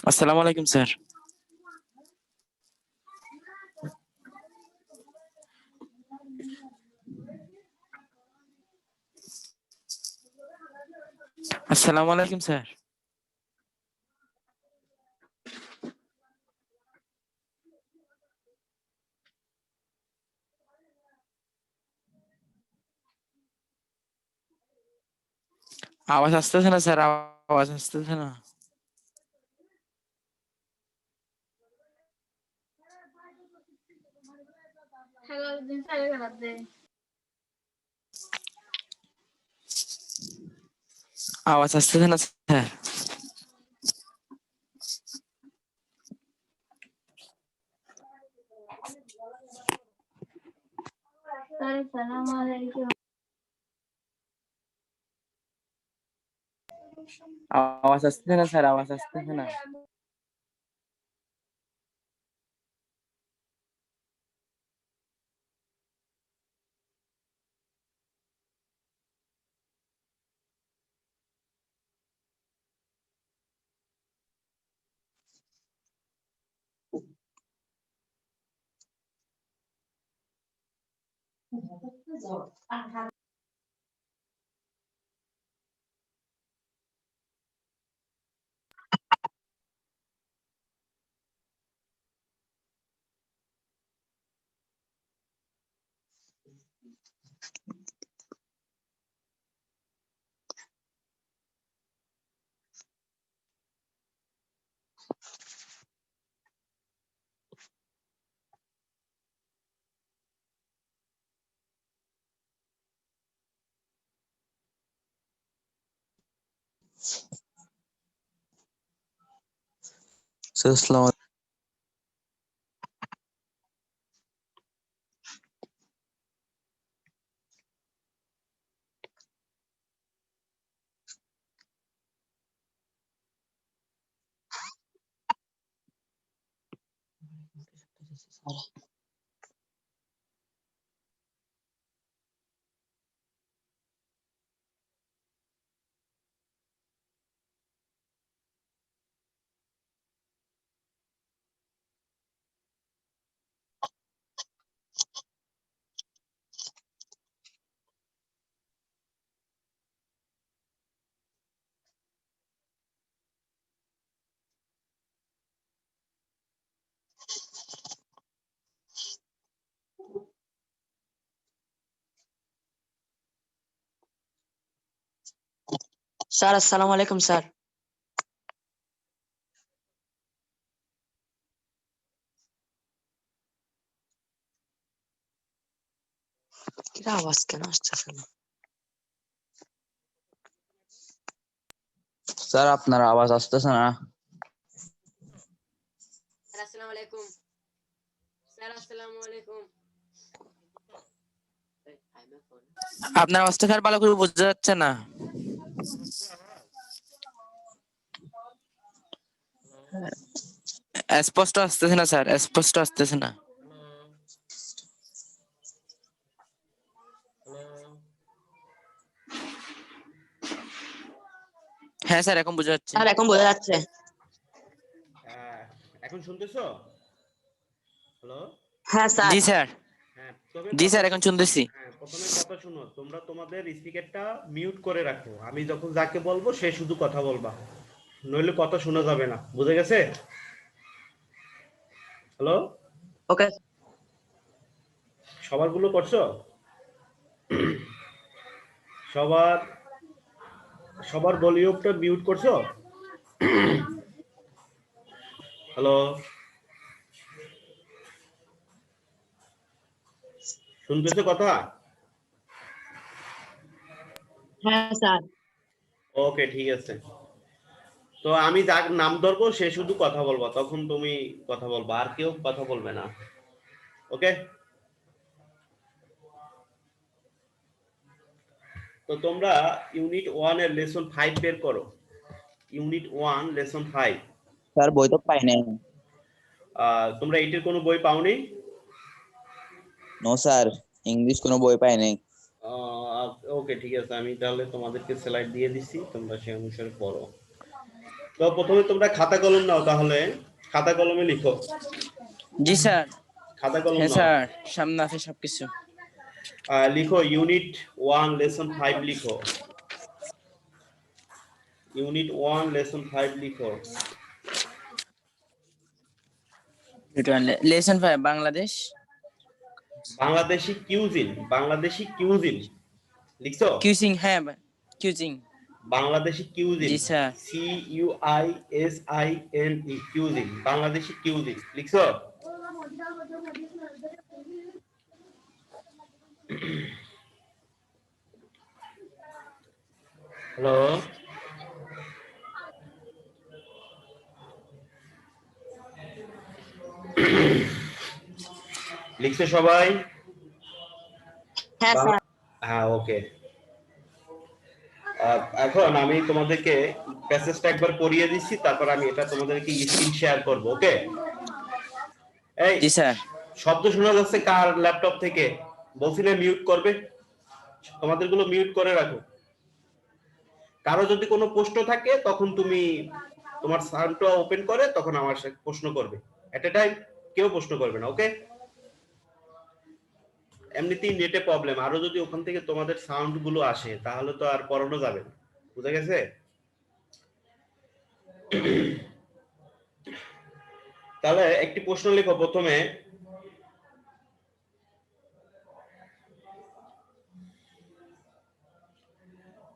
আসসালামু আলাইকুম স্যার। আসসালামু আলাইকুম স্যার। আওয়াজ আসতেছে না স্যার, আওয়াজ আসতেছে না। আওয়াজ আসতেছে না স্যার। আওয়াজ আসতেছে না স্যার, আওয়াজ আসতেছে না। স্যার আসসালামু আলাইকুম। স্যার আসসালামু আলাইকুম স্যার। কিরা আওয়াজ কেন আসতেছে না? স্যার আপনার আওয়াজ আসতেছে না। স্যার আসসালামু আলাইকুম। স্যার আসসালামু আলাইকুম। আপনার আওয়াজটা স্যার ভালো করে বোঝা যাচ্ছে না। স্পষ্ট আসতেছে না স্যার, স্পষ্ট আসতেছে না। হ্যাঁ স্যার, এখন বোঝা যাচ্ছে। স্যার এখন বোঝা যাচ্ছে। এখন শুনতেছো? হ্যালো। হ্যাঁ স্যার। জি স্যার, হ্যাঁ, তবে জি কথা স্যার, এখন শুনতেছি। প্রথমে কথা শুনো, তোমরা তোমাদের স্পিকারটা মিউট করে রাখো। আমি যখন যাকে বলবো সে শুধু কথা বলবা, নইলে কথা শোনা যাবে না। বুঝে গেছে? হ্যালো। ওকে। সবার গুলো করছো? সবার সবার ভলিউমটা মিউট করছো? হ্যালো, শুনতেছো কথা? হ্যাঁ স্যার। ওকে, ঠিক আছে। তো আমি যার নাম ধরবো সে শুধু কথা বলবা, তখন তুমি কথা বলবা, আর কেউ কথা বলবে না। ওকে। তো তোমরা ইউনিট 1 এর লেসন 5 বের করো। Unit 1 lesson 5। স্যার বই তো পাই নাই। তোমরা এইটার কোনো বই পাওনি? নো স্যার, ইংলিশ কোনো বই পাই নাই। ওকে, ঠিক আছে, আমি তাহলে তোমাদেরকে স্লাইড দিয়ে দিছি, তোমরা সেই অনুসারে পড়ো। তো প্রথমে তোমরা খাতা কলম নাও, তাহলে খাতা কলমে লিখো। জি স্যার। খাতা কলম হ্যাঁ নাও। স্যার, সামনে আছে সবকিছু। লিখো ইউনিট 1 লেসন 5 লিখো। ইউনিট 1 লেসন 5 লিখো। Lesson 5 Bangladesh. Bangladeshi cuisine, Bangladeshi cuisine লিখছো? কিউজিং, হ্যাঁ কিউজিং। বাংলাদেশি কিউজিন, জি sir. CUISINE cuisine, Bangladeshi cuisine লিখছো? হ্যালো, লিখছো সবাই? হ্যাঁ স্যার। হ্যাঁ, ওকে। এখন আমি তোমাদেরকে প্যাসেজটা একবার পড়িয়ে দিচ্ছি, তারপর আমি এটা তোমাদেরকে স্ক্রিন শেয়ার করব। ওকে? এই জি স্যার। শব্দ শোনা যাচ্ছে কার ল্যাপটপ থেকে? বলছি না মিউট করবে, তোমাদের গুলো মিউট করে রাখো। কারো যদি কোনো প্রশ্ন থাকে তখন তুমি তোমার সাউন্ডটা ওপেন করে তখন আমার সাথে প্রশ্ন করবে। এট এ টাইম কেউ প্রশ্ন করবে না। ওকে? এমনিতেই নেটে প্রবলেম, আরো যদি ওখান থেকে তোমাদের সাউন্ড গুলো আসে তাহলে তো আর পড়ানো যাবে না। বুঝা গেছে? তাহলে একটি প্রশ্ন লিখো প্রথমে।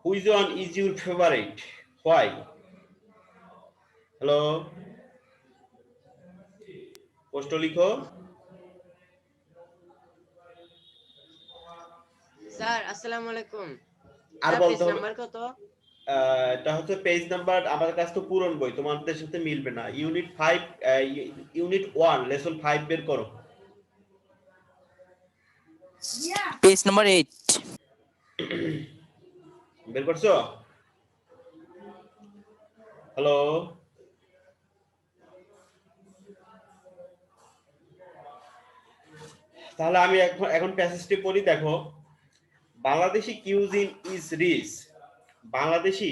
Which one is your favorite? Why? Hello, প্রশ্ন লিখো। স্যার আসসালামু আলাইকুম। আর স্যার, বলতে পেজ হবে নাম্বার কত? এটা হচ্ছে পেজ নাম্বার, আমার কাছে তো পুরন বই, তোমাদের সাথে মিলবে না। ইউনিট 5, ইউনিট 1 লেসন 5 বের করো। Page number 8। বের করছো? হ্যালো, তাহলে আমি এখন প্যাসেজটি পড়ি, দেখো। Bangladeshi cuisine is rich. Bangladeshi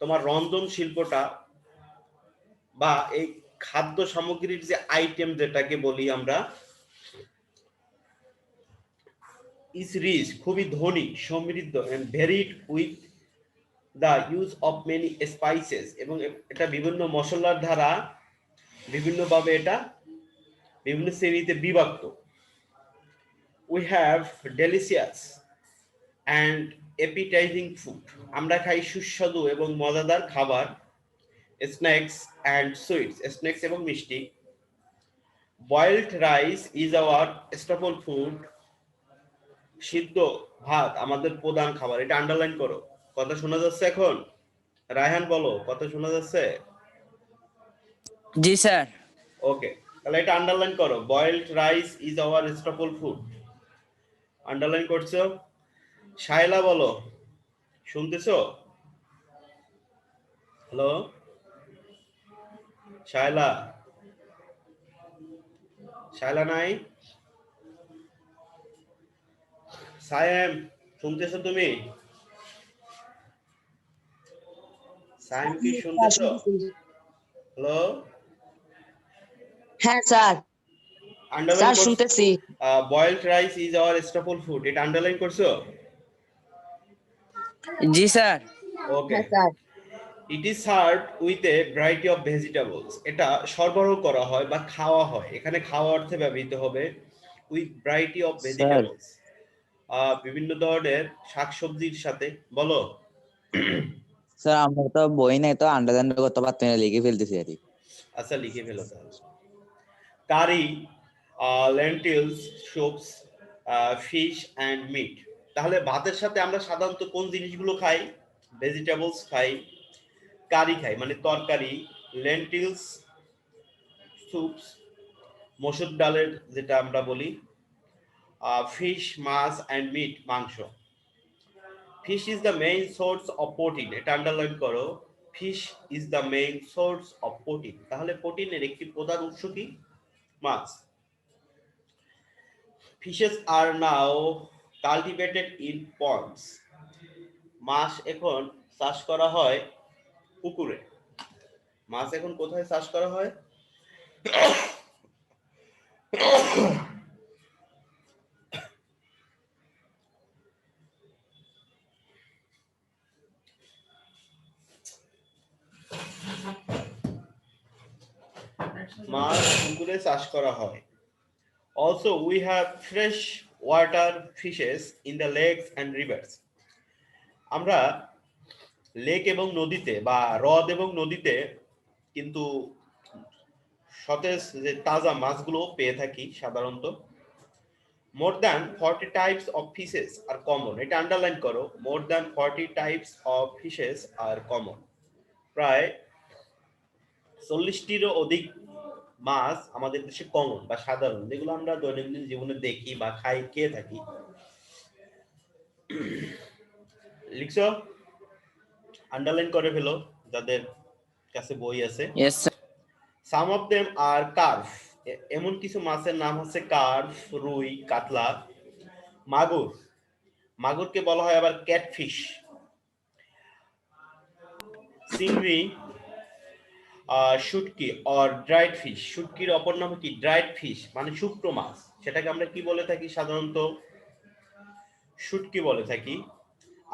তোমার রন্ধন শিল্পটা বা এই খাদ্য সামগ্রীর যে আইটেম যেটাকে বলি আমরা, ইজ রিচ খুবই ধনী, সমৃদ্ধ, and varied with the use of many spices, এবং এটা বিভিন্ন মশলার দ্বারা বিভিন্নভাবে এটা বিভিন্ন শ্রেণীতে বিভক্ত। We have delicious and appetising food. আমরা খাই সুস্বাদু এবং মজাদার খাবার। স্ন্যাক্স অ্যান্ড সুইটস, স্ন্যাক্স এবং মিষ্টি। Boiled rice is our staple food. সিদ্ধ ভাত আমাদের প্রধান খাবার। এটা আন্ডারলাইন করো। কথা শোনা যাচ্ছে এখন? রায়হান বলো, কথা শোনা যাচ্ছে? জি স্যার। ওকে, তাহলে এটা আন্ডারলাইন করো। Boiled rice is our staple food. Underline করছো? শায়লা বলো, শুনতেছো? হ্যালো শায়লা, শায়লা নাই? সায়েম, শুনতেছো তুমি? সায়েম কি শুনতেছো? হ্যালো, হ্যাঁ স্যার। আন্ডারলাইন স্যার করছো? শুনতেছি। Boiled rice is our staple food, এটা আন্ডারলাইন করছো? জি স্যার। ওকে। হ্যাঁ sir. It is served with a variety of vegetables. এটা সরবরাহ করা হয় বা খাওয়া হয়, এখানে খাওয়া অর্থে ব্যবহৃত হবে। With variety of sir vegetables, বিভিন্ন ধরনের শাকসবজির সাথে। বলো। স্যার আমরা তো বই নাই, তো আন্ডারলাইন করতে পারতেন না, লিখে ফেলতেছি আর কি। আচ্ছা, লিখে ফেলো তাহলে। Curry, lentils, soups, fish and meat. তাহলে ভাতের সাথে আমরা সাধারণত কোন জিনিসগুলো খাই? ভেজিটেবলস খাই, কারি খাই মানে তরকারি, লেন্টিলস সুপস মসুর ডালের যেটা আমরা বলি, ফিশ মাছ, অ্যান্ড মিট মাংস। Fish is the main source of protein, এটা আন্ডারলাইন করো। Fish is the main source of protein. তাহলে প্রোটিনের একটি প্রধান উৎস কি? মাছ। Fishes are now cultivated in ponds. মাছ এখন চাষ করা হয় পুকুরে। মাছ এখন কোথায় চাষ করা হয়? মাছ পুকুরে চাষ করা হয়। Also, we have fresh water fishes in the lakes and rivers. আমরা লেক এবং নদীতে বা হ্রদ এবং নদীতে কিন্তু সতেজ যে তাজা মাছগুলো পেয়ে থাকি সাধারণত। More than 40 types of fishes are common. এটা আন্ডারলাইন করো, more than 40 types of fishes are common. প্রায় 40টিরও অধিক মাছ আমাদের দেশে কমন বা সাধারণ, যেগুলো আমরা দৈনন্দিন জীবনে দেখি বা খেয়ে থাকি। লিখছো? আন্ডারলাইন করে ফেলো যাদের কাছে বই আছে। Yes, sir. Some of them are carp. এমন কিছু মাছের নাম হচ্ছে কার্প, রুই, কাতলা, মাগুর। মাগুরকে বলা হয় আবার ক্যাটফিশ। চিংড়ি, শুটকি অর ড্রাইড ফিশ। শুটকির অপর নাম কি? ড্রাইড ফিশ, মানে শুকনো মাছ। সেটাকে আমরা কি বলে থাকি? সাধারণত শুটকি বলে থাকি।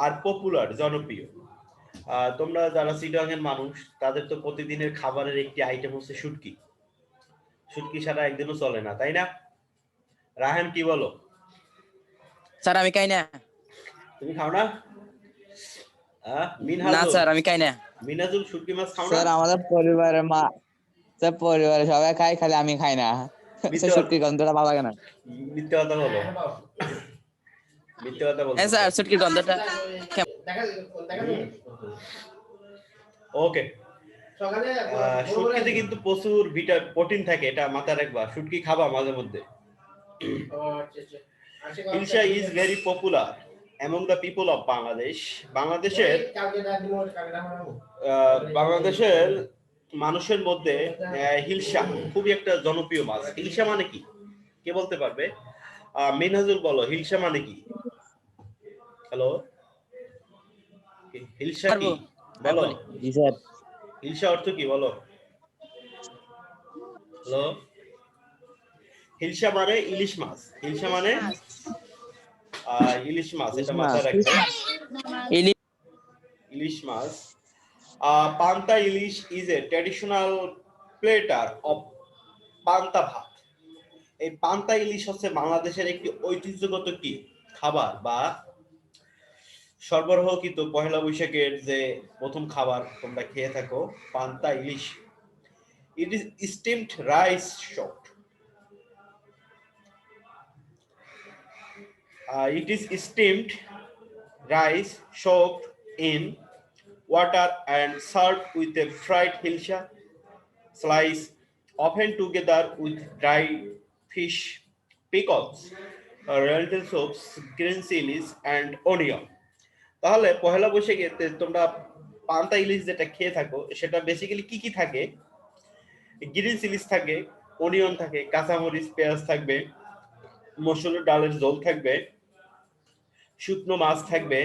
আর পপুলার, জনপ্রিয়। তোমরা যারা চিটাগাংয়ের মানুষ, তাদের তো প্রতিদিনের খাবারের একটি আইটেম হচ্ছে শুটকি। শুটকি ছাড়া একদিনও চলে না, তাই না? রাহান কি বলো? স্যার আমি খাই না। তুমি খাও না? না মিনহাজুল, স্যার আমি খাই না। মিনহাজুল শুটকি মাছ খাও না? স্যার আমাদের পরিবারের মা, স্যার পরিবারের সবাই খায়, খালি আমি খাই না। স্যার শুটকির গন্ধটা ভালো লাগে না। মিথ্যে কথা বলো, মিথ্যে কথা বলছো। হ্যাঁ স্যার, শুটকির গন্ধটা ওকে। শুটকিতে কিন্তু প্রচুর প্রোটিন থাকে, এটা মাথায় রাখবা। শুটকি খাবা মাঝে মধ্যে। Ilsha is very popular among the people of Bangladesh. বাংলাদেশের মানুষের মধ্যে হিলসা খুবই একটা জনপ্রিয় মাছ। হিলসা মানে কি, কে বলতে পারবে? মিনহাজুল বলো, হিলসা মানে কি? হ্যালো, হিলসা কি বলো? জি স্যার। হিলসা অর্থ কি বলো? হ্যালো, হিলসা মানে ইলিশ মাছ। হিলসা মানে ইলিশ মাছ, এটা মাথায় রাখবে। ইলিশ মাছ। Panta ilish is a traditional platter of panta bhat. এই পান্তা ইলিশ হচ্ছে বাংলাদেশের একটি ঐতিহ্যগত কি খাবার বা সরবরাহকৃত পহেলা বৈশাখের যে প্রথম খাবার তোমরা খেয়ে থাকো, panta ilish. It is steamed rice soaked. It is steamed rice soaked in water and served with a fried hilsa slice, often together with dried fish, pickles, lentil soups, green chilies, and onion. তাহলে পহেলা বৈশাখে তোমরা পান্তা ইলিশ যেটা খেয়ে থাকো, সেটা basically কি কি থাকে? গ্রিন চিলিস থাকে, অনিয়ন থাকে, কাঁচামরিচ, পেঁয়াজ থাকবে, মসুরের ডালের ঝোল থাকবে, শুকনো মাছ থাকবে।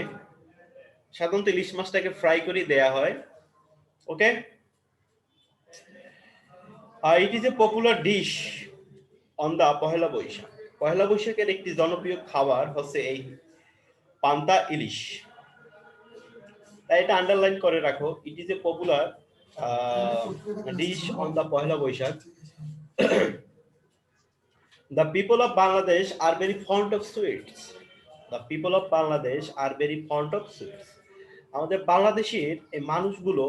সাধারণত ইলিশ মাছটাকে ফ্রাই করে দেয়া হয়। Okay, it is a popular dish on the Pohela Boishakh. পহেলা বৈশাখের একটি জনপ্রিয় খাবার হচ্ছে এই পান্তা ইলিশ। তাই এটা আন্ডারলাইন করে রাখো। It is a popular dish on the Pohela Boishakh. The people of Bangladesh are very fond of sweets. The people of Bangladesh are very fond of sweets. আমাদের বাংলাদেশের এই মানুষগুলো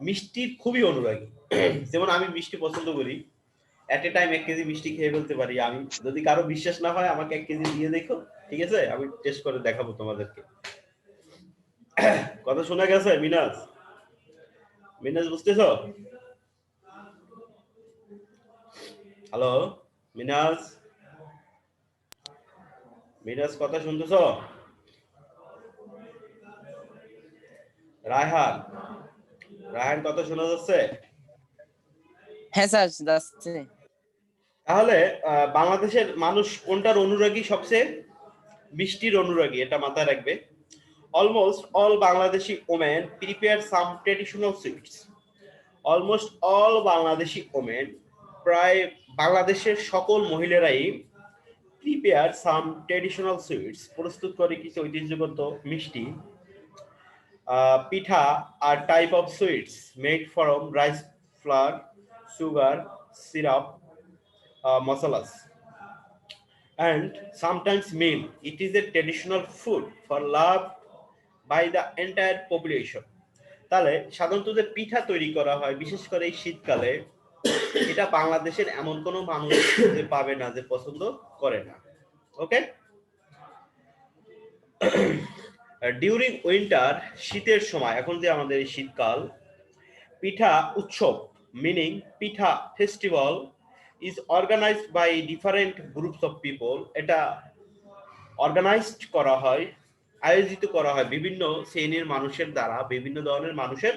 মিষ্টির খুবই অনুরাগী। যেমন আমি মিষ্টি পছন্দ করি, এট এ টাইম 1 কেজি মিষ্টি খেয়ে ফেলতে পারি আমি। যদি কারো বিশ্বাস না হয় আমাকে 1 কেজি দিয়ে দেখো, ঠিক আছে? আমি টেস্ট করে দেখাবো তোমাদেরকে। কথা শোনা গেছে? মিনাজ, মিনাজ বুঝতেছো? হ্যালো মিনাজ, মিনাজ কথা শুনতেছো? রায়হান, রায়হান কথা শোনা যাচ্ছে? হ্যাঁ স্যার যাচ্ছে। তাহলে বাংলাদেশের মানুষ কোনটার অনুরাগী? সবচেয়ে মিষ্টির অনুরাগী, এটা মাথায় রাখবে। Almost all Bangladeshi women prepare some traditional sweets. Almost all Bangladeshi women, প্রায় বাংলাদেশের সকল মহিলারাই প্রিপেয়ার সাম ট্রেডিশনাল সুইটস, প্রস্তুত করে কিছু ঐতিহ্যগত মিষ্টি। Pitha are type of sweets made from rice flour, sugar, syrup, masalas, and sometimes meal. It is a traditional food for loved by the entire population. তাহলে সাধারণত যে পিঠা তৈরি করা হয় বিশেষ করে এই শীতকালে, এটা বাংলাদেশের এমন কোনো মানুষ যে পাবে না যে পছন্দ করে না। ওকে, ডিউরিং উইন্টার, শীতের সময়, এখন যে আমাদের এই শীতকাল, পিঠা উৎসব meaning pitha festival is organized by different groups of people. এটা অর্গানাইজড করা হয়, আয়োজিত করা হয় বিভিন্ন শ্রেণীর মানুষের দ্বারা, বিভিন্ন ধরনের মানুষের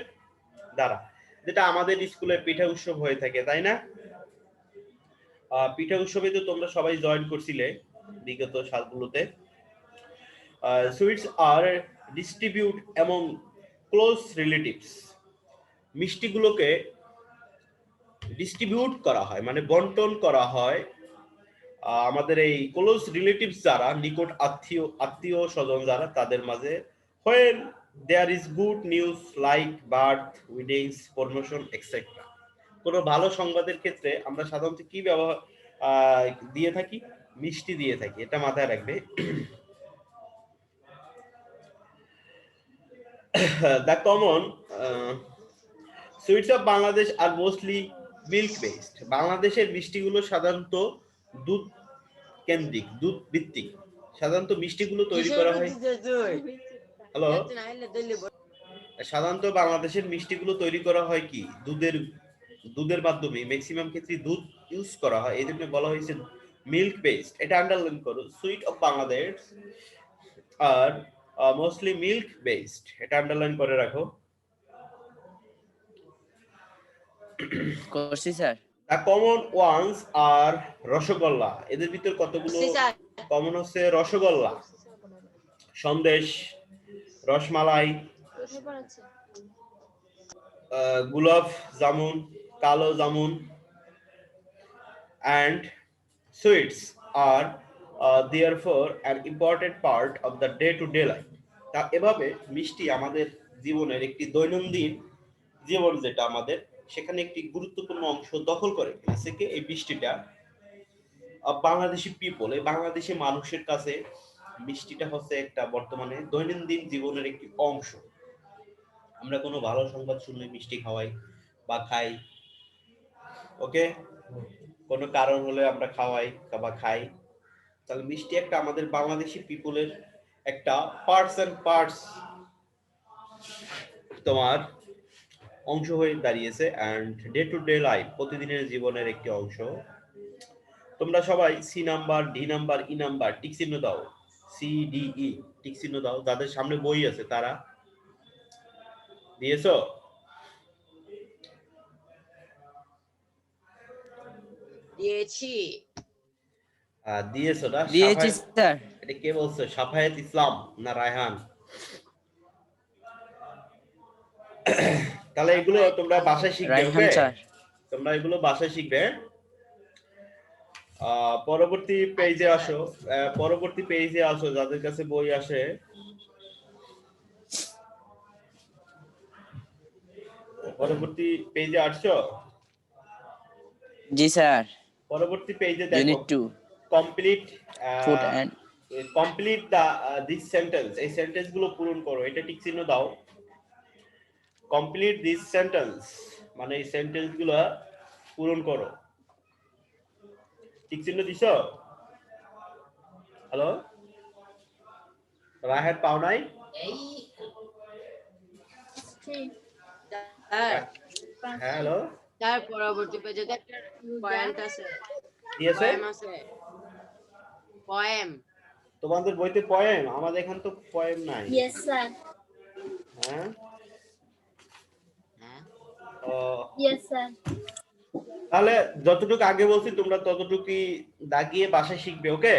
দ্বারা, যেটা আমাদের স্কুলে পিঠা উৎসব হয়ে থাকে, তাই না? পিঠা উৎসবে তো তোমরা সবাই জয়েন করছিলে বিগত সালগুলোতে। Sweets are distribute among close relatives, মিষ্টিগুলোকে ডিস্ট্রিবিউট করা হয় মানে বন্টন করা হয় আমাদের এই ক্লোজ রিলেটিভস যারা, নিকট আত্মীয় স্বজন যারা, তাদের মাঝে। when there is good news like birth, weddings, promotion, etc. কোনো ভালো সংবাদের ক্ষেত্রে আমরা সাধারণত কি ব্যবহার দিয়ে থাকি? মিষ্টি দিয়ে থাকি, এটা মাথায় রাখবে। The common sweets of Bangladesh are mostly milk based. বাংলাদেশের মিষ্টিগুলো সাধারণত দুধ কেন্দ্রিক, দুধ ভিত্তিক। সাধারণত মিষ্টিগুলো তৈরি করা হয়, হ্যালো, সাধারণত বাংলাদেশের মিষ্টিগুলো তৈরি করা হয় কি দুধের মাধ্যমে, ম্যাক্সিমাম ক্ষেত্রে দুধ ইউজ করা হয়, এই জন্য বলা হয়েছে মিল্ক বেসড। এটা আন্ডারলাইন করো, sweet of Bangladesh are mostly milk based, এটা আন্ডারলাইন করে রাখো। করছি sir. The common ones are rasgulla. এদের ভিতর কতগুলো কমন হচ্ছে? রসগোল্লা, সন্দেশ, রসমালাই, গুলাব জামুন, কালো jamun. and sweets are therefore an important part of the day-to-day life. তা এভাবে মিষ্টি আমাদের জীবনের একটি দৈনন্দিন জীবন যেটা আমাদের, সেখানে একটি গুরুত্বপূর্ণ অংশ দখল করে ফেলেছে কি এই মিষ্টিটা। বাংলাদেশি পিপল, এই বাংলাদেশি মানুষের কাছে মিষ্টিটা হচ্ছে একটা বর্তমানে দৈনন্দিন জীবনের একটি অংশ। আমরা কোনো ভালো সংবাদ শুনলে মিষ্টি খাওয়াই বা খাই, ওকে, কোনো কারণ হলে আমরা খাওয়াই বা খাই। তাহলে মিষ্টি একটা আমাদের বাংলাদেশি পিপলের একটা পার্টস তোমার অংশ হয়ে দাঁড়িয়েছে, and day to day life, প্রতিদিনের জীবনের একটি অংশ। তোমরা সবাই C number, D number, E number tick চিহ্ন দাও, সি ডি ই টিক চিহ্ন দাও। যাদের সামনে বই আছে তারা দিয়েছো? দিয়েছো না? দিয়েছি স্যার। এটা কে বলছো? সাফায়েত ইসলাম না রায়হান? তাহলে এগুলো তোমরা বাসায় শিখবে, ওকে? তোমরা এগুলো বাসায় শিখবে। পরবর্তী পেজে আসো, যাদের কাছে বই আসে। পরবর্তী পেজে আসছো? জি স্যার। পরবর্তী পেজে দেখো unit 2 complete food and this sentence. এই সেন্টেন্স গুলো পূরণ করো, এটা টিক চিহ্ন দাও। কমপ্লিট দিস সেন্টেন্স মানে এই সেন্টেন্স গুলো পূরণ করো, টিক চিহ্ন দিছো? হ্যালো, রাহেত পাও নাই? হ্যাঁ, হ্যালো, তার পরবর্তী পেজে একটা পয়েন্ট আছে, দিয়েছে পয়েম আছে, পয়েম। তোমাদের বইতে পয়েম? আমাদের এখানে তো পয়েম নাই। Yes, sir. হ্যাঁ, ও Yes, sir. তাহলে যতটুকু আগে বলছি তোমরা ততটুকুই দাগিয়ে বাসায় শিখবে, ওকে?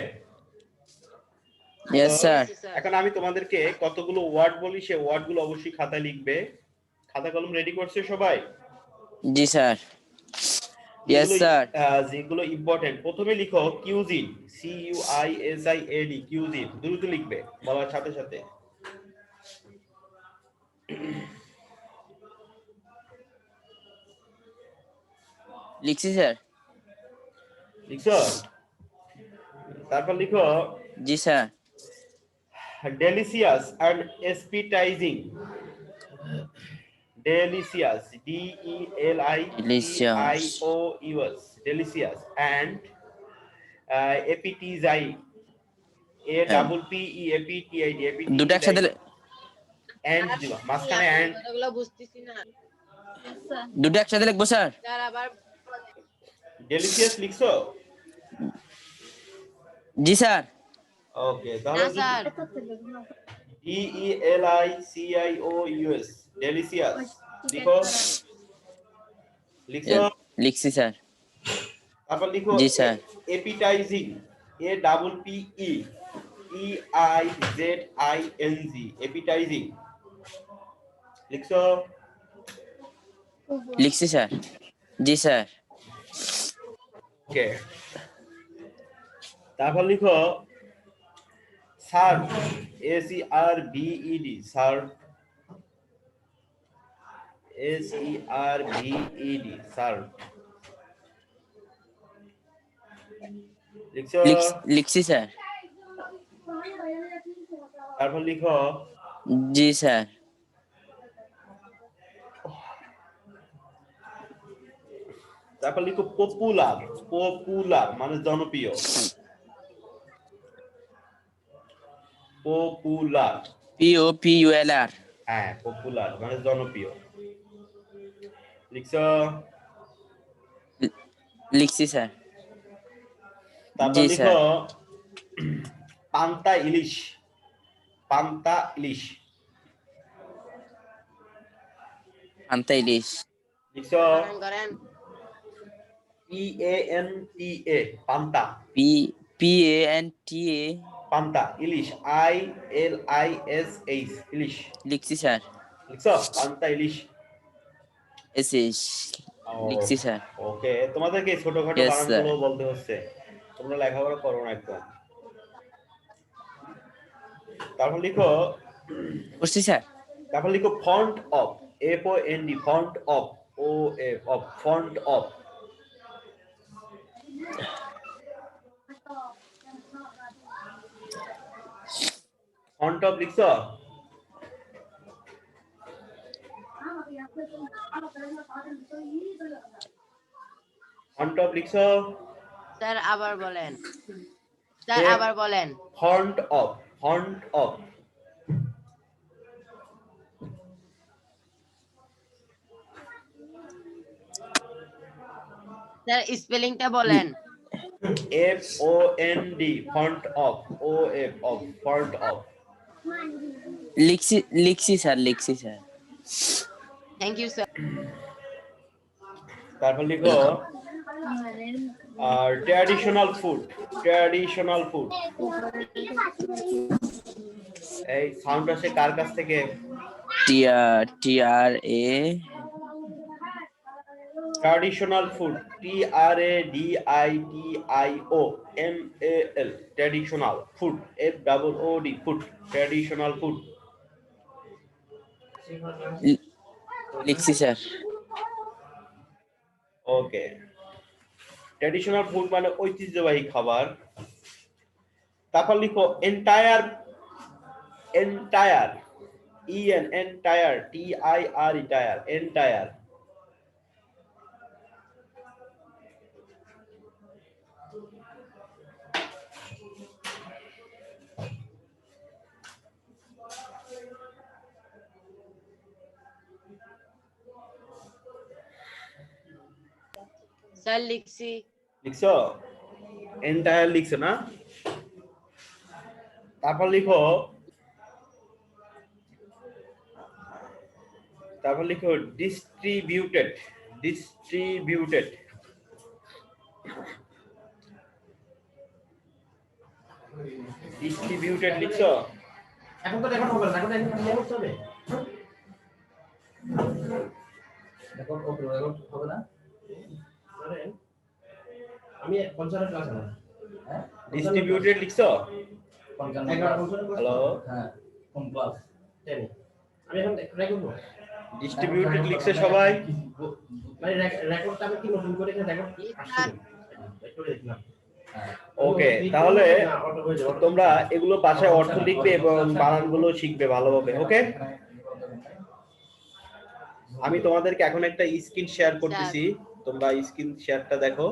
Yes sir. এখন আমি তোমাদেরকে কতগুলো ওয়ার্ড বলি, সেই ওয়ার্ড গুলো অবশ্যই খাতায় লিখবে। খাতা কলম রেডি করছে সবাই? জি স্যার। Yes sir. যেগুলো ইম্পর্টেন্ট প্রথমে লিখো কিউজিন, CUISIN, কিউজিন দ্রুত লিখবে বলার সাথে সাথে। লিখছি স্যার। লিখছো? তারপর লিখো জি sir. delicious and appetizing. Delicious, DELICIOUS, delicious and appetizing, APPEAPTID, দুটো একসাথে and দিবা মাঝখানে and। কথাগুলো বুঝতেছি না দুটো একসাথে লিখবো স্যার। স্যার আবার delicious লিখছো? জি স্যার। ওকে না তাহলে স্যার DELICIOUS, delicious লিখো। লিখছো? লিখছি স্যার। তারপর লিখো জি স্যার। appetizing, APPEEIZING, appetizing লিখছো? লিখছি স্যার। জি স্যার। ওকে তারপর লিখো serve, SERVED, serve, SERVED, serve লিখছো? লিখছি স্যার। তারপর লিখো জি স্যার। তারপর লিখো পপুলার, পপুলার মানে জনপ্রিয়, পপুলার, POPULR। হ্যাঁ পপুলার মানে জনপ্রিয় লিখছো? লিখছি স্যার। তারপর জি লিখো স্যার। পান্তা ইলিশ, পান্তা ইলিশ পান্তা ইলিশ। লিখছো? করেন করেন PANTA, পান্তা, PANTA। পান্তা ইলিশ, ILISH, ইলিশ লিখছি স্যার। লিখছো? পান্তা ইলিশ। SS। লিখছি স্যার। ওকে তোমাদেরকে ছোটখাটো Yes, বানানগুলো sir. বলতে হচ্ছে, তোমরা লেখাপড়া করো না একদম। তারপর লিখো করছি স্যার। তারপর লিখো font of, FONT, font of, OF, font of font of লিখছো? ফন্ট অফ লিখছো? স্যার আবার বলেন স্যার আবার বলেন font of, font of sir স্পেলিংটা বলেন FOND, font of, OF, of, font of লিখছি স্যার। লিখছি স্যার। থ্যাংক ইউ স্যার তারপর লিখো ট্র্যাডিশনাল ফুড, ট্র্যাডিশনাল ফুড, এই সাউন্ড আসে কার কাছ থেকে? TRA। Traditional food, TRADITIONAL, traditional food, FOOD, food, traditional food লিখছি স্যার। ওকে ট্র্যাডিশনাল ফুড মানে ঐতিহ্যবাহী খাবার। তারপর লিখো entire, entire, entire, TIRE, tyre, entire sir লিখছি লিখছো? এন্টায়ার লিখছো না? তারপর লিখো ডিস্ট্রিবিউটেড, ডিস্ট্রিবিউটেড ডিস্ট্রিবিউটেড লিখছো? এখন তো এখন হবে না, এখন করতে হবে। রেকর্ড ওকে রেকর্ড হবে না আমি 55 ক্লাস আমার হ্যাঁ ডিস্ট্রিবিউটেড লিখছো? 11 হ্যালো, হ্যাঁ কোন ক্লাস জানি আমি এখন রেকর্ড করব ডিস্ট্রিবিউটেড লিখছে সবাই? মানে রেকর্ডটা আমি কি নতুন করে এখানে রেকর্ড একটু দেখলাম ওকে, তাহলে তোমরা এগুলো বাসায় অর্থ লিখবে এবং বানানগুলো শিখবে ভালোভাবে। ওকে, আমি তোমাদেরকে এখন একটা স্ক্রিন শেয়ার করতেছি, তোমরা স্ক্রিন শেয়ারটা দেখো।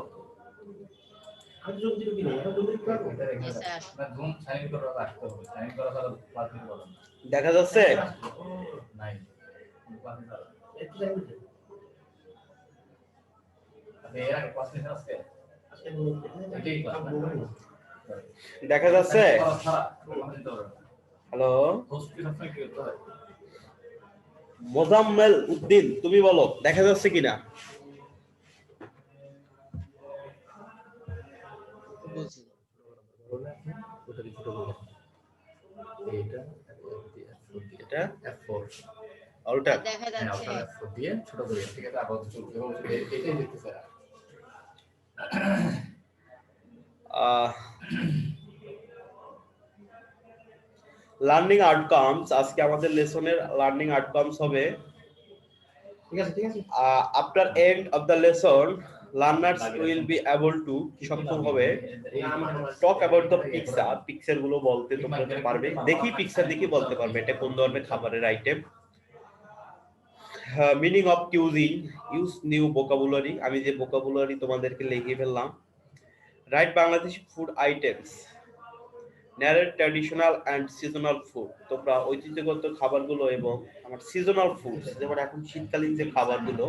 আমি জুম দিতে কি নেই এখন জুম দিতে পারবো Yes, sir. না জুম সাইন করা রাখতে হবে সাইন করা ছাড়া ক্লাস নিতে পারবেন না দেখা যাচ্ছে? নাই ক্লাস নিতে পারবেন একটু টাইম দিতে আপনি এর আগে ক্লাস নিতে আজকে আজকে এটাই ক্লাস দেখা যাচ্ছে? ছাড়া ক্লাস নিতে পারবেন না হ্যালো, হোস্ট কি সবসময় কি করতে হয় মোজাম্মেল উদ্দিন, তুমি বলো দেখা যাচ্ছে কিনা? বলছি ওটা ছোট করে এইটা এটা F4 অলটা দেখা যাচ্ছে F4 দিয়ে ছোট করে ঠিক আছে আবার চলবে এবং এটাই দেখতে স্যার লার্নিং আউটকামস, আজকে আমাদের লেসনের লার্নিং আউটকামস হবে ঠিক আছে after end of the lesson learners will be able to, সক্ষম হবে talk about the picture, picture গুলো বলতে তোমরা পারবে, দেখি পিকচার দেখি বলতে পারবে এটা কোন ধরনের খাবারের item. Meaning of cuisine, use new vocabulary, আমি যে ভোকাবুলারি তোমাদেরকে লিখে ফেললাম। Right Bangladeshi food items, narrate traditional and seasonal food, তোমরা ঐতিহ্যগত খাবারগুলো এবং আমার সিজনাল ফুড, যেমন এখন শীতকালীন যে খাবারগুলো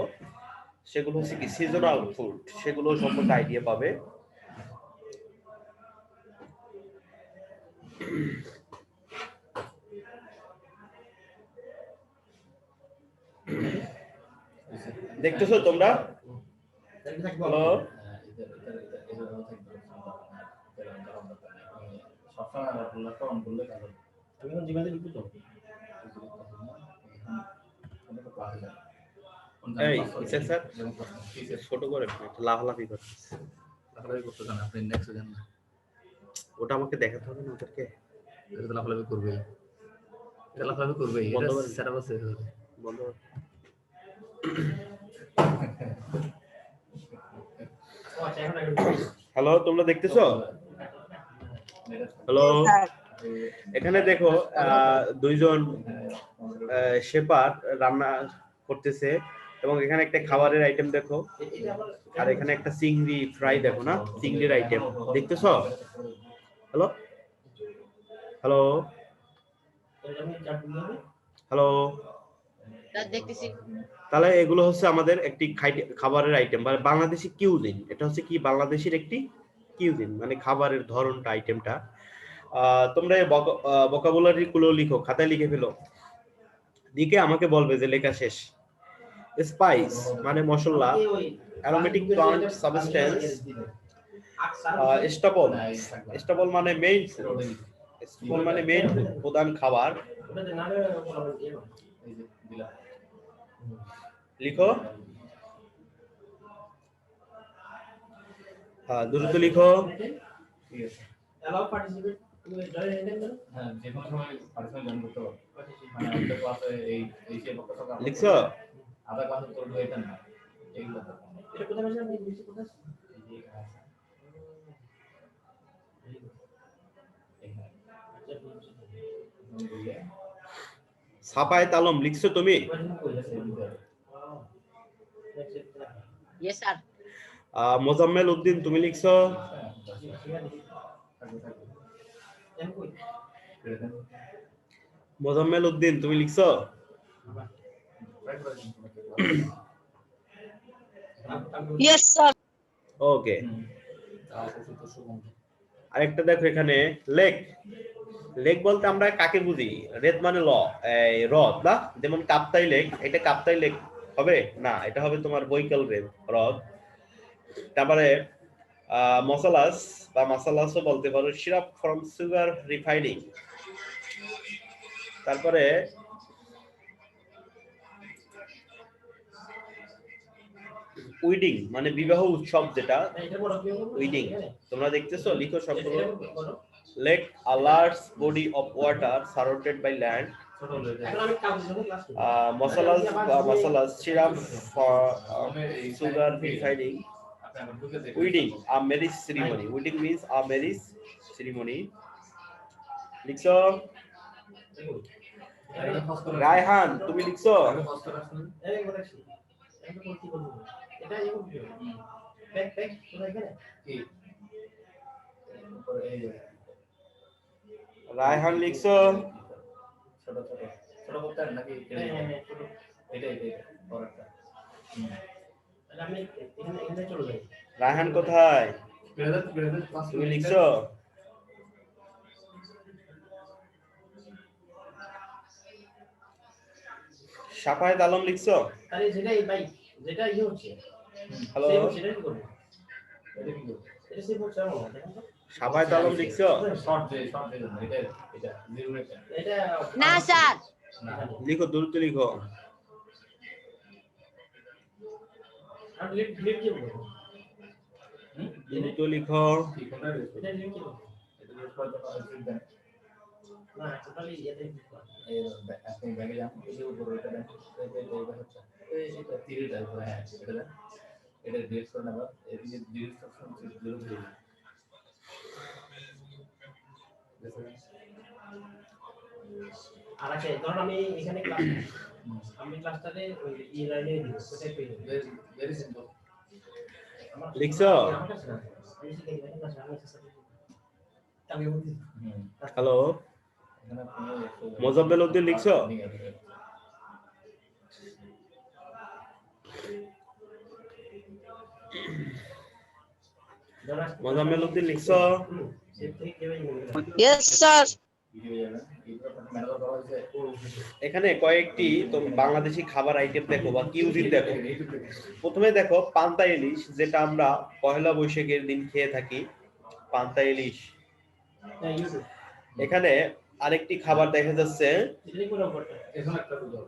সেগুলো হচ্ছে কি সিজনাল ফুড, সেগুলো সম্পর্কে আইডিয়া পাবে। দেখতেছো তোমরা? হ্যালো, আমি এখন জীবনে লিখব তো এই কিসের স্যার ছোট করে লাফালাফি করছে, করতে জানেন আপনি নেক্সট জানেন না ওটা আমাকে দেখাতে হবে না ওদেরকে, এটা তো লাফালাফি করবে এটা লাফালাফি করবে বন্ধ এটা করে। সেটআপ আছে বন্ধ কর। আচ্ছা এখন একটু হ্যালো, তোমরা দেখতেছো? হ্যালো, এখানে দেখো দুইজন শেফার রান্না করতেছে এবং এখানে একটা খাবারের আইটেম দেখো, আর এখানে একটা চিংড়ি ফ্রাই দেখো না, চিংড়ির আইটেম দেখতেছো? হ্যালো হ্যালো হ্যালো, স্যার দেখতেছি তাহলে এগুলো হচ্ছে আমাদের একটি খাবারের আইটেম বা বাংলাদেশি কিউজিন, এটা হচ্ছে কি বাংলাদেশের একটি কিউজিন মানে খাবারের ধরনটা, আইটেমটা। তোমরা ভোকাবুলারি গুলো লিখো, খাতায় লিখে ফেলো, দিকে আমাকে বলবে যে লেখা শেষ। স্পাইস মানে মশলা, aromatic plant substance, staple, staple মানে মেইন ফুড, স্টাপল মানে মেইন প্রধান খাবার। লিখো, দ্রুত লিখো। ঠিক আছে allow participate হ্যাঁ যে কোনো সময় পার্সোনাল জয়েন করতে পারো মানে আমাদের ক্লাসে এই যে বক্তব্য লিখছো? আধা ক্লাস তো হইতেন না এইগুলো তো এটা কোথায় বসে আপনি নিচে কোথায় ছাপায় তালম লিখছো তুমি? ইয়েস স্যার মোজাম্মেল উদ্দিন তুমি লিখছো? মোজাম্মেল উদ্দিন তুমি লিখছো? Yes, sir. ওকে, আরেকটা দেখো এখানে লেক, লেক বলতে আমরা কাকে বুঝি? রেদ মানে হ্রদ না, যেমন কাপ্তাই লেক, এটা কাপ্তাই লেক হবে না, এটা হবে তোমার বৈকাল হ্রদ। তারপরে মশালাস বা মাসালাসও বলতে পারো, সিরাপ ফ্রম সুগার রিফাইনিং। তারপরে উইডিং মানে বিবাহ উৎসব যেটা এটা বড় কি হবে? উইডিং তোমরা দেখতেছো লিখো সবগুলো এটা বড়। Lake a large body of water surrounded by land ছোট হলে যায়। এখন আমি কাজ করব ক্লাস করব। Molasses syrup for sugar refining আপনি আবার ঢুকে দেখুন। wedding a marriage ceremony wedding means a marriage ceremony লিখছো দেখুন। এটা খস করে রায়হান তুমি লিখছো খস করে আসুন। এই বড় কি? এটা কোন কি বলবো? এটা এই বলবো। ব্যাক ব্যাক কোথায় গেলে? কি উপরে এই যে রায়হান লিখছো ছোট ছোট ছোট করতে হয় নাকি হ্যাঁ হ্যাঁ ছোট। এটা পরেরটা তাহলে আমি এখানে চলে যাই। রায়হান কোথায় গ্রেডেড ক্লাস তুমি লিখছো সাফায়েত আলম লিখছো তাহলে যেটাই ভাই যেটা হচ্ছে হ্যালো সেটা কি করব? এটা কি করব? এটা সেভ হচ্ছে আমার না দেখেন তো। সাফায়েত আলম লিখছো শর্ট যে এটা জিরো এটা এটা না স্যার না লিখো দ্রুত লিখো আর লিপ কি বলবো? দ্রুত লিখো কি কোনটা এটা লিপ কি বলবো? এটা ইউজ করতে পারবেন না টোটালি এটাই এই আপনি ব্যাগে যান এই যে উপরে এটা দেন এটা হচ্ছে এটা তিরিটা উপরে হ্যাঁ এটা দেন এটা ডিলিট করে নেবার এদিকে ডিলিট অপশন জিরো দিয়ে আর আছে ধরুন আমি এখানে ক্লাস আমি ক্লাসটাতে ওই ই লাইনে দিব কোথায় পেয়ে দেব ভেরি সিম্পল লিখছো আমার কাছে না আমি সেটা এখানে ক্লাস আমি সাথে আমি বলছি হ্যালো এখানে আপনি মোজাম্মেল উদ্দিন লিখছো মোজাম্মেল উদ্দিন লিখছো সেভ থেকে কেমন Yes, sir. ভিডিও যাবেন এইটা ম্যানেজার করা হয়েছে এখানে কয়েকটি বাংলাদেশি খাবার আইটেম দেখো বা কিউজিন দেখো প্রথমে দেখো পান্তা ইলিশ যেটা আমরা পহেলা বৈশাখের দিন খেয়ে থাকি পান্তা ইলিশ হ্যাঁ ইউটিউব এখানে আরেকটি খাবার দেখা যাচ্ছে এটা কোন ওপরটা এখন একটা বুঝো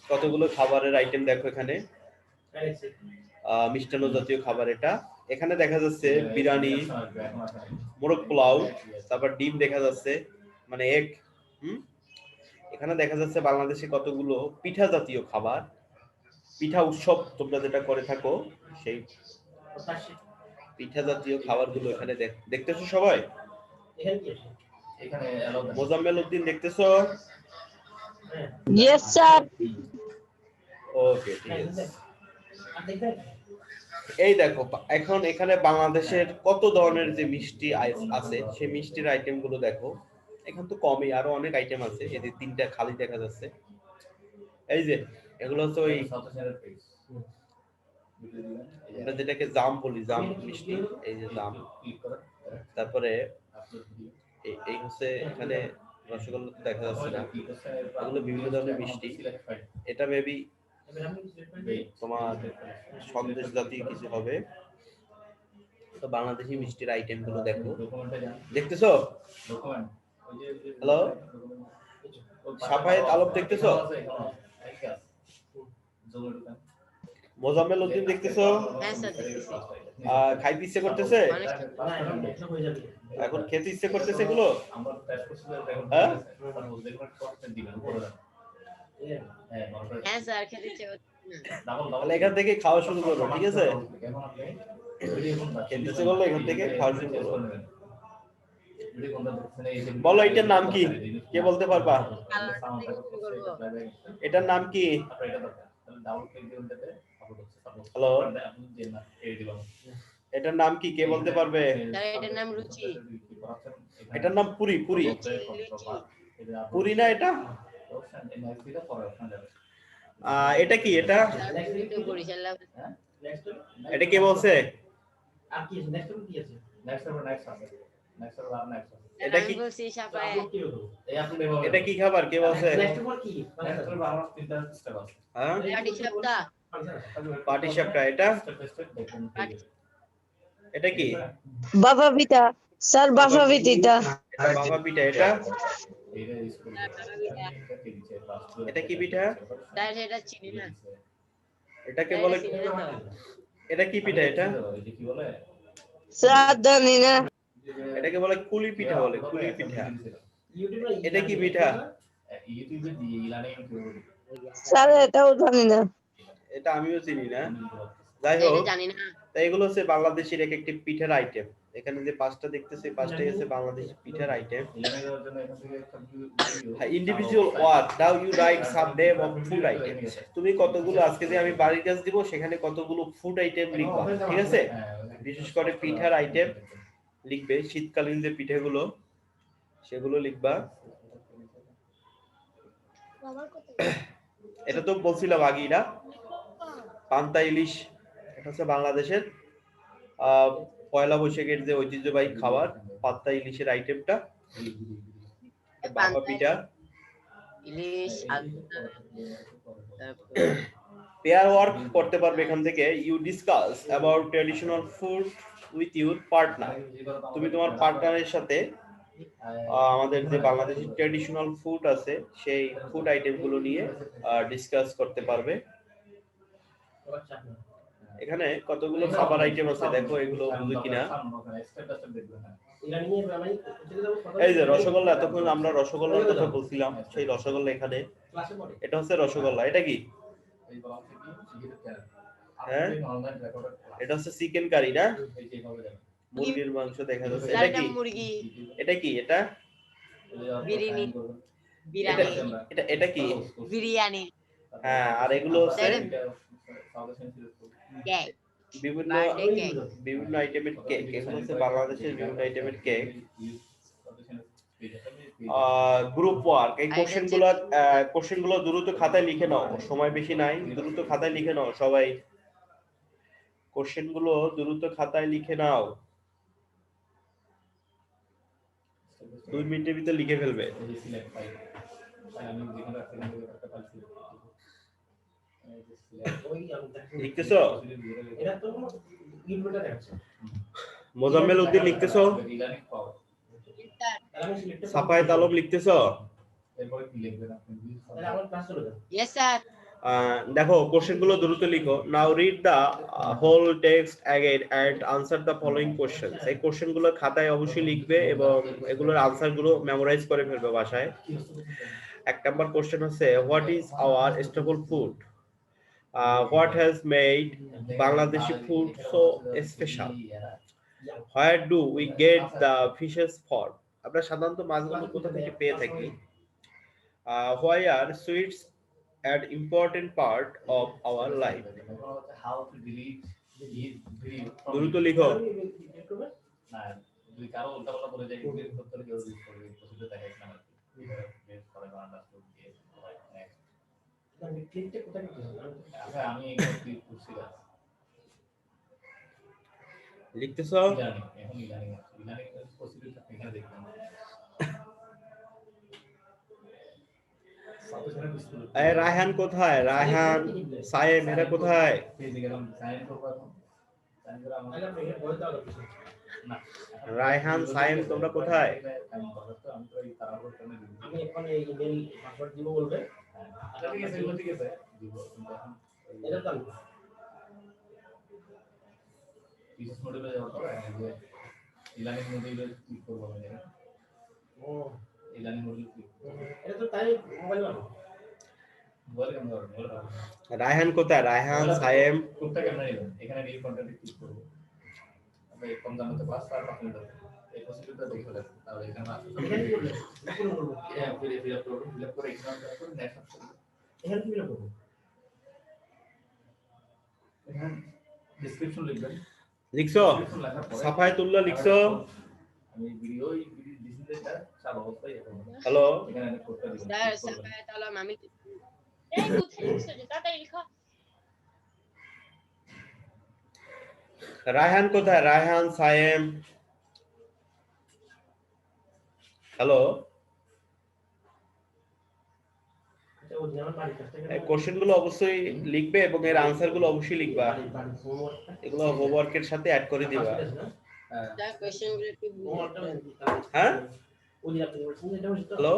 কতগুলো খাবারের আইটেম দেখো এখানে কারেক্ট মিষ্টান্ন জাতীয় খাবার এটা এখানে দেখা যাচ্ছে বিরিয়ানি এখন আসলে মোরগ পোলাও তারপর ডিম দেখা যাচ্ছে মানে এগ এখানে দেখা যাচ্ছে বাংলাদেশে কতগুলো পিঠা জাতীয় খাবার পিঠা উৎসব তোমরা যেটা করে থাকো সেই পিঠা জাতীয় খাবারগুলো এখানে দেখতেছো সবাই এখানে কি আছে এখানে অ্যালাউ দেন মোজাম্মেল উদ্দিন দেখতেছো হ্যাঁ Yes, sir. ওকে ঠিক আছে আর দেখেন এই দেখো এখন এখানে বাংলাদেশের কত ধরনের যে মিষ্টি আছে সেই মিষ্টির আইটেম গুলো দেখো এখানে তো কমই আরো অনেক আইটেম আছে এদের তিনটা খালি দেখা যাচ্ছে এই যে এগুলো হচ্ছে ওই সাতশোর পেজ ভিডিও দিবেন আমরা যেটাকে জাম বলি জাম মিষ্টি এই যে জাম ক্লিক করেন তারপরে আপলোড ভিডিও এই হচ্ছে এখানে রসগোল্লা তো দেখা যাচ্ছে না এগুলো বিভিন্ন ধরনের মিষ্টি এটা মেবি এবার আমি সিলেক্ট করে দিই তোমার সন্দেশ জাতীয় কিছু হবে তো বাংলাদেশি মিষ্টির আইটেম গুলো দেখো ডকুমেন্টে যান দেখতেছো ডকুমেন্ট ওই যে হ্যালো সাফায়েত আলম দেখতেছো মোজাম্মেল উদ্দিন দেখতেছো হ্যাঁ স্যার দেখতেছি খাইতে ইচ্ছে করতেছে অনেক এটা হয়ে যাবে এখন খেতে ইচ্ছে করতেছে এগুলো আমরা টেস্ট করছি দেখুন হ্যাঁ? দেখুন কষ্ট দিবেন উপরে হ্যাঁ হ্যাঁ স্যার খেতে ইচ্ছে করছে না। ডাবল তাহলে এখান থেকে খাওয়া শুরু করবো ঠিক আছে এখন আপনি ভিডিও কোনটা খেতে ইচ্ছে করলে এখান থেকে খাওয়া শুরু করবো ভিডিও কোনটা দেখছেন এই বলো এটার নাম কি কে বলতে পারবা এটার নাম কি হ্যালো এটার নাম কি কে বলতে পারবে স্যার এটার নাম রুচি এটার নাম পুরি পুরি পুরি না এটা এটা কি এটা তো বরিশাল নেক্সট এটা কে বলছে আর কি আছে নেক্সট কি আছে এটা আমি কি বলছি সাপায় কি হবে এটা কি খাবার কে বলছে নেক্সট পর কি হ্যাঁ লাডি সপ্তাহ পাটি সাপটা এটা এটা কি Baba Vita. Sir, Baba Vita. এটা বাবা পিঠা এটা কি পিঠা স্যার সেটা চিনি না এটাকে বলে, এটা কি পিঠা এটা? এটা কি বলে? স্যার জানি না। এটাকে বলে কুলি পিঠা, বলে কুলি পিঠা। এটা কি পিঠা? ইউটিউবে দিয়ে ইলানে স্যার এটাও জানি না। এটা আমিও চিনি না। যাই হোক, জানি না। তাই এগুলো হচ্ছে বাংলাদেশের এক একটি পিঠার আইটেম। এখানে যে পাঁচটা দেখতেছি, পাঁচটাই হচ্ছে বাংলাদেশি পিঠার item. Individual word, now you write some name of food item. তুমি কতগুলো, আজকে যে আমি বাড়ির কাজ দিব সেখানে কতগুলো ফুড আইটেম লিখবা, ঠিক আছে? বিশেষ করে পিঠার আইটেম লিখবে, শীতকালীন যে পিঠাগুলো সেগুলো লিখবা। এটা তো বলছিলাম আগেই না, পান্তা ইলিশ। এটা হচ্ছে বাংলাদেশের পয়লা বৈশাখের যে ঐতিহ্যবাহী খাবার, পান্তা ইলিশের আইটেমটা। বাবা পিঠা, ইলিশ, পেয়ার ওয়ার্ক করতে পারবে এখান থেকে। You discuss about traditional food with your partner. তুমি তোমার পার্টনারের সাথে আমাদের যে বাংলাদেশি ট্র্যাডিশনাল ফুড আছে সেই ফুড আইটেম গুলো নিয়ে ডিসকাস করতে পারবে। এখানে কতগুলো খাবার আইটেম আছে দেখো, এগুলো বুঝো কিনা। এই যে রসগোল্লা, এতক্ষণ আমরা রসগোল্লার কথা বলছিলাম, সেই রসগোল্লা এখানে। এটা হচ্ছে রসগোল্লা। এটা কি? হ্যাঁ, এটা হচ্ছে চিকেন কারি না, মুরগির মাংস দেখা যাচ্ছে। এটা কি? মুরগি, এটা কি? এটা বিরিয়ানি, এটা কি? বিরিয়ানি, হ্যাঁ, আর এগুলো হচ্ছে কেক, বিভিন্ন বিভিন্ন আইটেমের কেক। এগুলো হচ্ছে বাংলাদেশের বিভিন্ন আইটেমের কেক। গ্রুপ ওয়ার্ক, এই কোশ্চেন গুলো দ্রুত খাতায় লিখে নাও, সময় বেশি নাই, দ্রুত খাতায় লিখে নাও সবাই। কোশ্চেন গুলো দ্রুত খাতায় লিখে নাও, 2 মিনিটের ভিতর লিখে ফেলবে। লিখতেছো? মোজাম্মেল উদ্দিন লিখতেছো? সাফায়েত আলম লিখতেছো? Yes sir. দেখো, কোশ্চেন গুলো দ্রুত লিখো। Now read the whole text again and answer the following questions. এই কোশ্চেন গুলো খাতায় অবশ্যই লিখবে এবং এগুলোর আনসার গুলো মেমোরাইজ করে ফেলবে বাসায়। 1 নাম্বার কোশ্চেন হচ্ছে, what is our staple food? What has made Bangladeshi food so special? Where do we get the fishes from? আমরা সাধারণত মাছগুলো কোথা থেকে পেয়ে থাকি? Why are sweets an important part of our life? দ্রুত লিখো। না, দুই কারো উল্টাপাল্টা বলে যায়, কিন্তু উত্তর কেউ দিতে পারবে, প্রসিদ্ধ থাকে না। বেশ করে আন্ডারস্টুড দিয়ে আমি ক্লিকটা কোথায় করতেছি? আচ্ছা, আমি এই ক্লিক করছি। লিখতেছো? জানি, এখন জানি না। জানি প্রসিদ্ধ থাকে, এখানে দেখবেন। এই রায়হান কোথায়? রায়হান, সায়েম, এরা কোথায়? রায়হান, সায়েম, তোমরা কোথায়? আমি এখন এই ইমেল পাসওয়ার্ড দিব বলবে। আচ্ছা, ঠিক আছে, ঠিক আছে, দিব। এটা তো বিশেষ মডেলে যাওয়ার পরে যে ইলানিং মডেলে ক্লিক করব আমি। ও ইলানিং মডেলে ক্লিক। এটা তো তাই মোবাইল বানাবো। মোবাইল কেমন হবে? রায়হান কোথায়? রায়হান, সায়েম, কোনটা কেমন নেবেন? এখানে নিউ কন্টেন্টে ক্লিক করব। আমরা কম দামে তো ক্লাস আর পাবেন না। এই প্রসিডিউরটা দেখে ফেলেন। তাহলে এখানে আসলে এখানে কি করবে? কোন করব? হ্যাঁ, ফিল আপ করে এক্সাম করে নেক্সট অপশন। এখানে কি করব? এখানে ডেসক্রিপশন লিখবেন। লিখছো? সাফায়েতুল্লাহ লিখছো? আমি ভিডিও ডিসপ্লেটা চালু অবস্থায় এখন। হ্যালো, এখানে আমি কোডটা দিব। স্যার সাফায়েত আলম, আমি এই কোথায় লিখছো? যে তাড়াতাড়ি লিখো। রায়হান কোথায়? রায়হান, সায়েম, হ্যালো। এটা ও যেমন বাড়ি কাছে এই কোশ্চেন গুলো অবশ্যই লিখবে এবং এর আনসার গুলো অবশ্যই লিখবা। এগুলো হোমওয়ার্কের সাথে অ্যাড করে দিবা। স্যার কোশ্চেনগুলো একটু হ্যাঁ, ওই যে আপনি বলছেন এটা হচ্ছে হ্যালো।